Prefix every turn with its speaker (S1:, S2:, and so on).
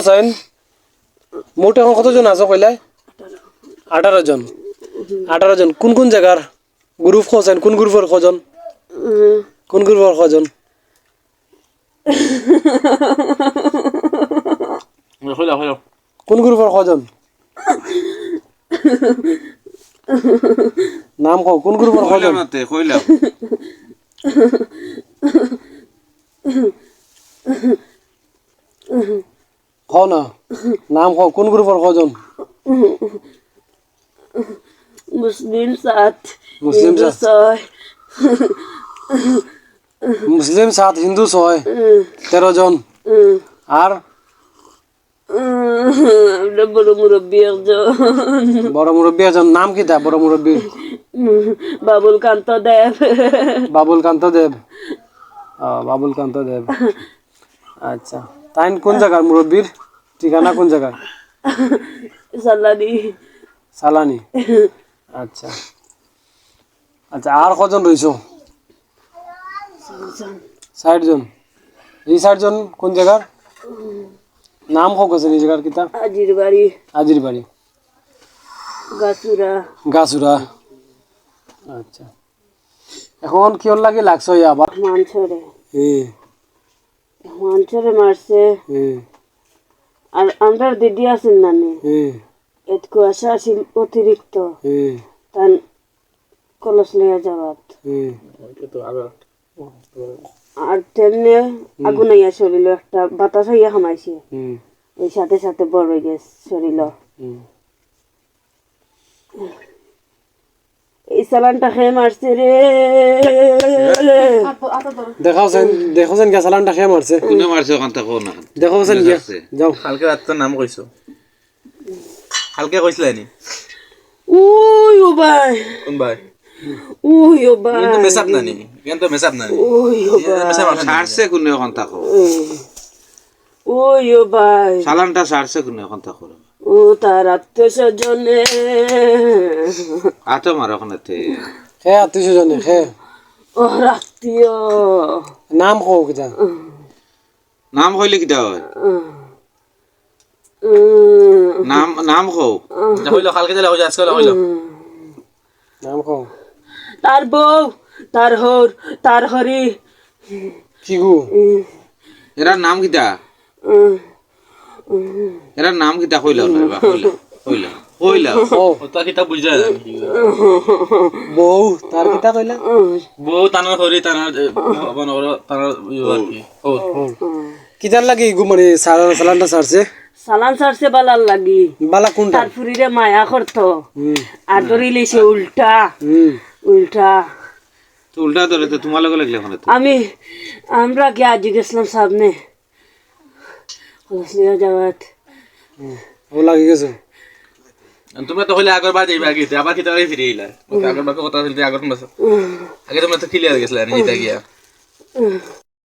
S1: sign মোট এখন কতজন আছো কইলাই 18 জন 18 জন কোন কোন জায়গার গ্রুপ খোঁজেন কোন গ্রুপের কজন কোন গ্রুপের কজন কোন গ্রুপের কজন নাম কও কোন গ্রুপের কজন কইলা কও না নাম কও কোন গ্রুপের কজন
S2: মুসলিম সাথ
S1: মুসলিম সাথ মুসলিম সাথ হিন্দু 13 জন আর
S2: বড় মুরব্বী একজন
S1: নাম কি তা বড় মুরব্বী
S2: বাবুল কান্ত দেব
S1: বাবুল কান্ত দেব বাবুল কান্ত দেব আচ্ছা তাই কোন জায়গার মুরব্বীর ঠিকানা কোন জায়গার সালানি আচ্ছা আচ্ছা আর কজন রইছো 60 জন এই 60 জন কোন জায়গার নাম হোক আছে এই জায়গার কিতা আজির বাড়ি গাছুরা আচ্ছা এখন কি হল লাগে লাগছো আবার
S2: মানছরে মারছে আর আমরা দিদি আছেন নানি এত কুয়াশা আসিল অতিরিক্ত তান কলস লিয়া যাওয়াত আর তেমনি আগুন আইয়া শরীর একটা বাতাস আইয়া হামাইছে ওই সাথে সাথে বড় হয়ে গেছে শরীর এই সালানটা খেয়ে মারছে রে
S1: দেখাওছেন কে সালানটা খেয়ে মারছে
S3: কোনে মারছে ওখানটা কো না
S1: দেখাওছেন কে যাও
S3: কালকে রাতের নাম কইছো কালকে কইছলা নি
S2: ওই ও ভাই
S3: কোন ভাই
S2: ওই ও ভাই
S3: কিন্তু মেসাব না নি কিন্তু মেসাব না নি
S2: ওই ও ভাই
S3: মেসাব ছাড়ছে কোনে ওখানটা কো
S2: ওই ও ভাই
S3: সালানটা ছাড়ছে কোনে ওখানটা কো
S2: ও তার আত্মীয়স্বজনে
S3: আতো মার ওখানেতে
S1: হে আত্মীয়স্বজনে হে
S2: ও আত্মীয়
S1: নাম হোক যা
S3: নাম হইলে কিটা হয় নাম নাম কও হইলো কালকে দিলে হইলো আজকে হইলো
S1: নাম কও
S2: তার বউ তার হরি
S1: কি গো
S3: এরা নাম কিটা এরা নাম কিটা কইলো না বা কইলো ও তা কিটা বুঝা
S1: বউ তার কিটা কইলা
S3: বউ তানার হরি তানার বনর তানার কি ও
S1: কিটার লাগি গো মানে সালানটা ছাড়ছে
S2: বালার লাগি
S1: বালা কোনটা
S2: তার ফুরিরে মায়া করতো আর ধরিলে সে উল্টা
S3: তো উল্টা ধরে তো তোমার লগে লাগলে ওখানে
S2: আমরা কি আজ গেছিলাম সামনে হলসলিয়া যাওয়াত
S1: ও লাগি গেছে
S3: তোমরা তো হইলে আগর বার যাইবা আগে আবার কি তাই ফিরে আইলা আগর বার কথা হইতে আগর মাস আগে তোমরা তো ক্লিয়ার গেছলা নি এটা গিয়া